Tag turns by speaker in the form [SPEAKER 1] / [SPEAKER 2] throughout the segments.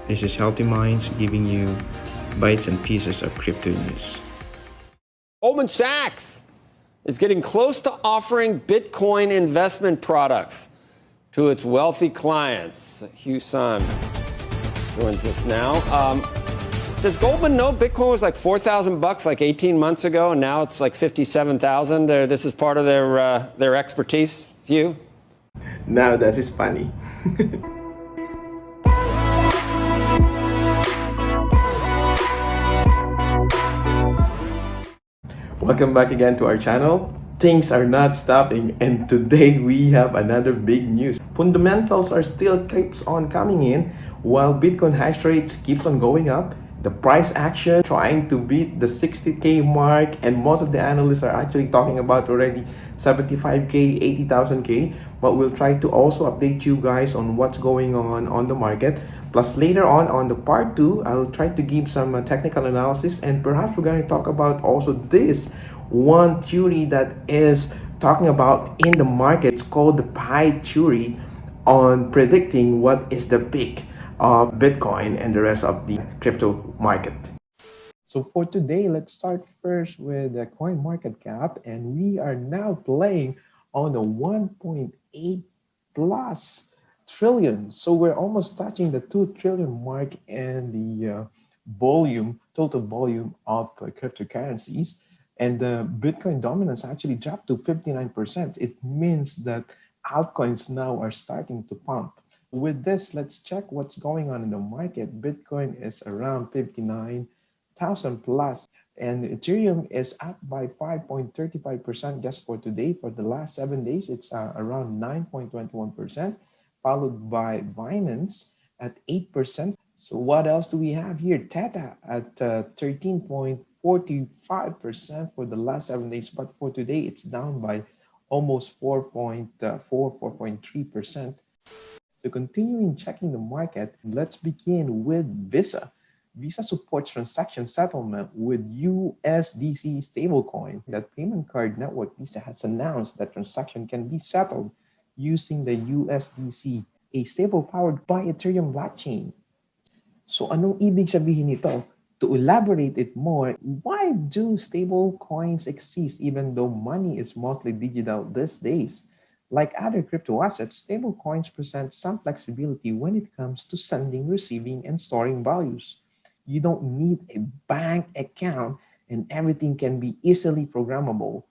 [SPEAKER 1] This is Healthy Minds giving you bites and pieces of crypto news.
[SPEAKER 2] Goldman Sachs is getting close to offering Bitcoin investment products to its wealthy clients. Hugh Sun joins us now. Does Goldman know Bitcoin was like $4,000 like 18 months ago, and now it's like 57,000? This is part of their expertise, Hugh?
[SPEAKER 3] Now that is funny. Welcome back again to our channel. Things are not stopping, and today we have another big news. Fundamentals are still keeps on coming in while Bitcoin hash rates keeps on going up. The price action trying to beat the 60K mark, and most of the analysts are actually talking about already 75K, 80,000K. But we'll try to also update you guys on what's going on the market. Plus later on the part 2, I'll try to give some technical analysis, and perhaps we're going to talk about also this one theory that is talking about in the market. It's called the pie theory on predicting what is the peak of Bitcoin and the rest of the crypto market. So for today, let's start first with the coin market cap, and we are now playing on the 1.8 plus trillion. So we're almost touching the 2 trillion mark and the total volume of cryptocurrencies. And the Bitcoin dominance actually dropped to 59%. It means that altcoins now are starting to pump. With this, let's check what's going on in the market. Bitcoin is around 59,000 plus, and Ethereum is up by 5.35% just for today. For the last 7 days, it's around 9.21%, followed by Binance at 8%. So what else do we have here? Theta at 13.45% for the last 7 days, but for today, it's down by almost 4.3%. So continuing checking the market, let's begin with Visa. Visa supports transaction settlement with USDC stablecoin. That payment card network Visa has announced that transaction can be settled using the USDC, a stable powered by Ethereum blockchain. So anong ibig sabihin nito? To elaborate it more, why do stable coins exist even though money is mostly digital these days? Like other crypto assets, stable coins present some flexibility when it comes to sending, receiving, and storing values. You don't need a bank account, and everything can be easily programmable.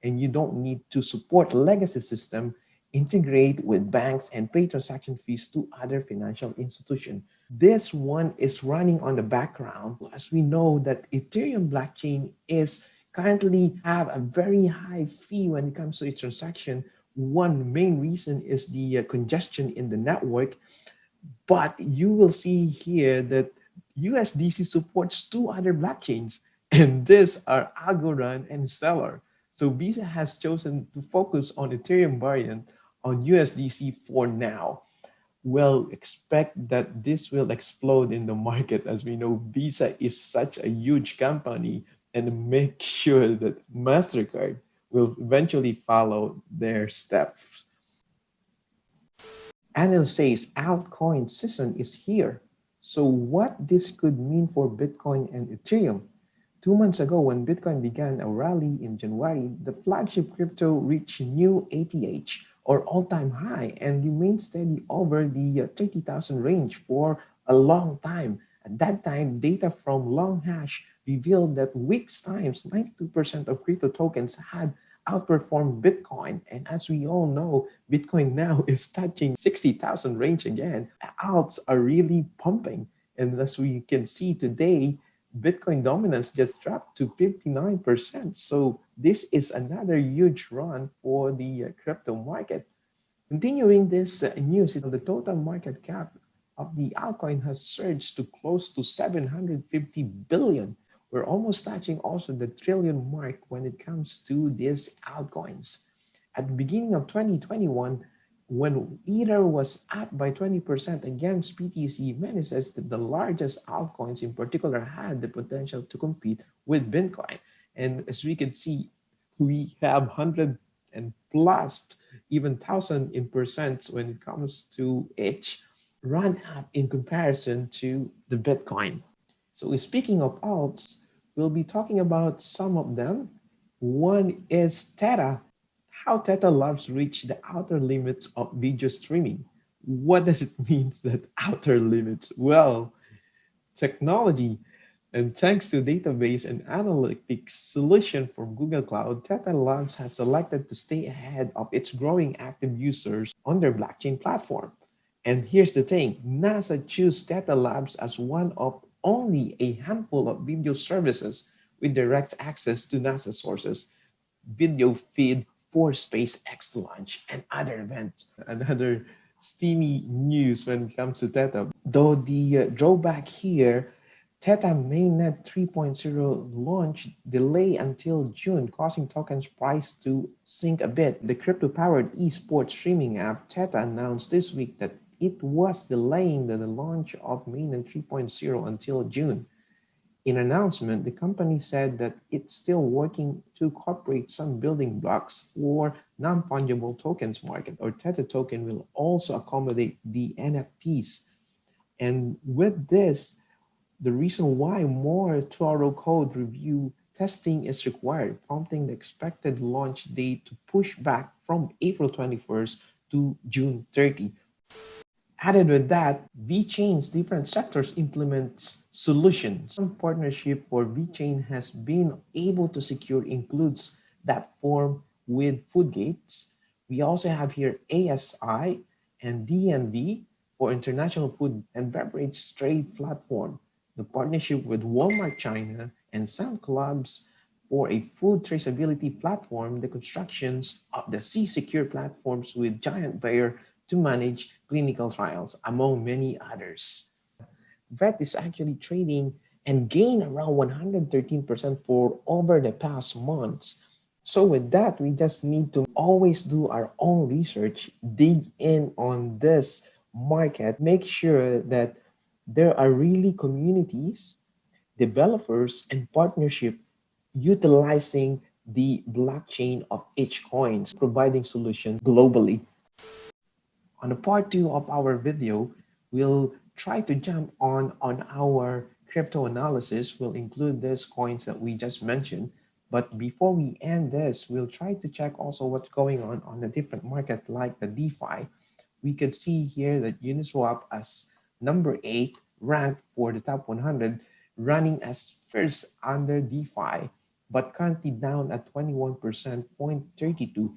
[SPEAKER 3] And you don't need to support legacy system, integrate with banks, and pay transaction fees to other financial institutions. This one is running on the background, as we know that Ethereum blockchain is currently have a very high fee when it comes to its transaction. One main reason is the congestion in the network, but you will see here that USDC supports 2 other blockchains, and these are Algorand and Stellar. So Visa has chosen to focus on Ethereum variant on USDC for now. Well, expect that this will explode in the market. As we know, Visa is such a huge company, and make sure that MasterCard will eventually follow their steps. Anil says altcoin season is here. So what this could mean for Bitcoin and Ethereum? 2 months ago, when Bitcoin began a rally in January, the flagship crypto reached new ATH or all-time high and remained steady over the 30,000 range for a long time. At that time, data from Longhash revealed that weeks times 92% of crypto tokens had outperformed Bitcoin. And as we all know, Bitcoin now is touching 60,000 range again. Alts are really pumping. And as we can see today, Bitcoin dominance just dropped to 59%. So this is another huge run for the crypto market. Continuing this news, the total market cap of the altcoin has surged to close to 750 billion. We're almost touching also the trillion mark when it comes to these altcoins. At the beginning of 2021, when Ether was up by 20% against BTC, many says that the largest altcoins in particular had the potential to compete with Bitcoin. And as we can see, we have 100 and plus, even 1,000 in percents when it comes to each. run up in comparison to the Bitcoin. So speaking of alts, we'll be talking about some of them. One is Theta, how Theta Labs reach the outer limits of video streaming. What does it mean that outer limits? Well, technology. And thanks to database and analytics solution from Google Cloud, Theta Labs has selected to stay ahead of its growing active users on their blockchain platform. And here's the thing, NASA chose Theta Labs as one of only a handful of video services with direct access to NASA sources, video feed for SpaceX launch and other events. Another steamy news when it comes to Theta. Though the drawback here, Theta mainnet 3.0 launch delay until June, causing tokens price to sink a bit. The crypto-powered esports streaming app Theta announced this week that it was delaying the launch of mainnet 3.0 until June. In an announcement, the company said that it's still working to incorporate some building blocks for non-fungible tokens market, or Theta token will also accommodate the NFTs. And with this, the reason why more thorough code review testing is required, prompting the expected launch date to push back from April 21st to June 30. Added with that, VeChain's different sectors implements solutions. Some partnership for VeChain has been able to secure includes that form with food gates. We also have here ASI and DNB for international food and beverage trade platform. The partnership with Walmart China and some clubs for a food traceability platform, the constructions of the C-Secure platforms with Giant Bear to manage clinical trials, among many others. VET is actually trading and gained around 113% for over the past months. So with that, we just need to always do our own research, dig in on this market, make sure that there are really communities, developers, and partnership utilizing the blockchain of each coin, providing solutions globally. On the part two of our video, we'll try to jump on our crypto analysis. We'll include these coins that we just mentioned. But before we end this, we'll try to check also what's going on the different market like the DeFi. We could see here that Uniswap as number 8 ranked for the top 100, running as first under DeFi, but currently down at 21%, 0.32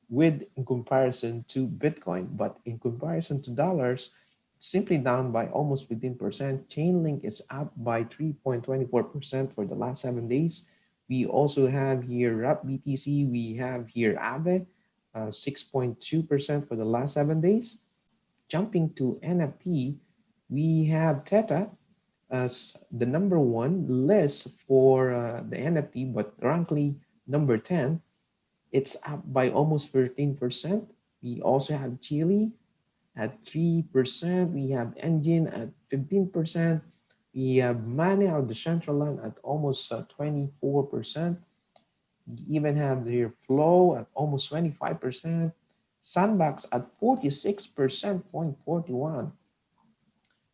[SPEAKER 3] with in comparison to Bitcoin, but in comparison to dollars, it's simply down by almost 15%. Chainlink is up by 3.24% for the last 7 days. We also have here RAP BTC, we have here Aave, 6.2% for the last 7 days. Jumping to NFT, we have Theta as the number 1 list for the NFT, but currently number 10. It's up by almost 13%. We also have Chile at 3%. We have Engine at 15%. We have Mane of the Central Land at almost 24%. We even have their Flow at almost 25%. Sandbox at 46%, 0.41.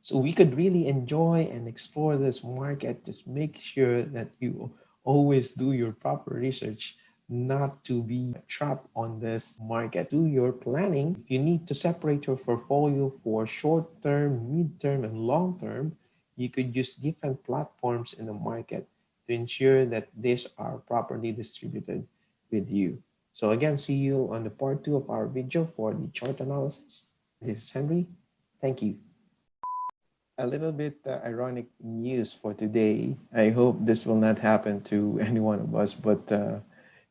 [SPEAKER 3] So we could really enjoy and explore this market. Just make sure that you always do your proper research, not to be trapped on this market. Do your planning. You need to separate your portfolio for short-term, mid-term, and long-term. You could use different platforms in the market to ensure that these are properly distributed with you. So again, see you on the part 2 of our video for the chart analysis. This is Henry. Thank you. A little bit ironic news for today. I hope this will not happen to any one of us, but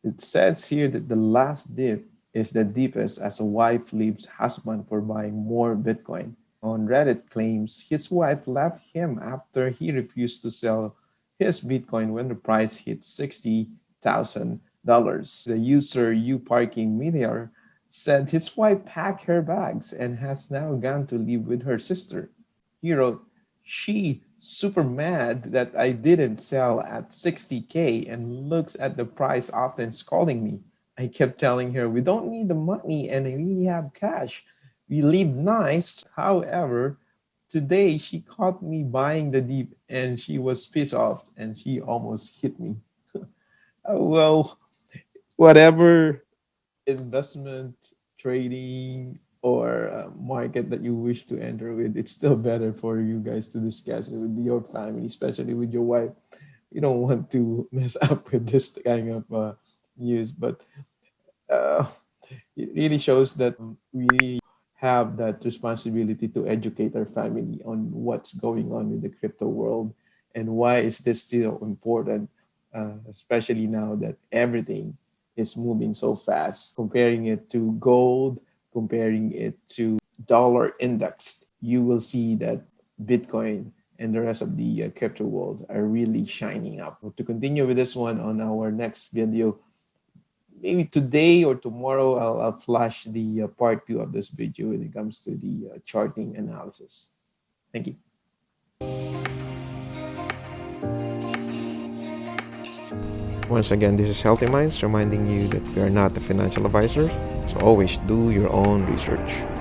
[SPEAKER 3] it says here that the last dip is the deepest as a wife leaves husband for buying more Bitcoin. On Reddit claims his wife left him after he refused to sell his Bitcoin when the price hit $60,000. The user uParkingMeteor said his wife packed her bags and has now gone to live with her sister. He wrote, "She super mad that I didn't sell at 60K and looks at the price often scolding me. I kept telling her we don't need the money and we have cash. We live nice. However, Today, she caught me buying the dip and she was pissed off and she almost hit me. Well, whatever investment, trading, or market that you wish to enter with, it's still better for you guys to discuss it with your family, especially with your wife. You don't want to mess up with this kind of news, but uh, it really shows that we really have that responsibility to educate our family on what's going on with the crypto world and why is this still important, especially now that everything is moving so fast. Comparing it to gold, comparing it to dollar index, you will see that Bitcoin and the rest of the crypto worlds are really shining up. To continue with this one on our next video, maybe today or tomorrow, I'll flash the part two of this video when it comes to the charting analysis. Thank you.
[SPEAKER 1] Once again, this is Healthy Minds reminding you that we are not a financial advisor, so always do your own research.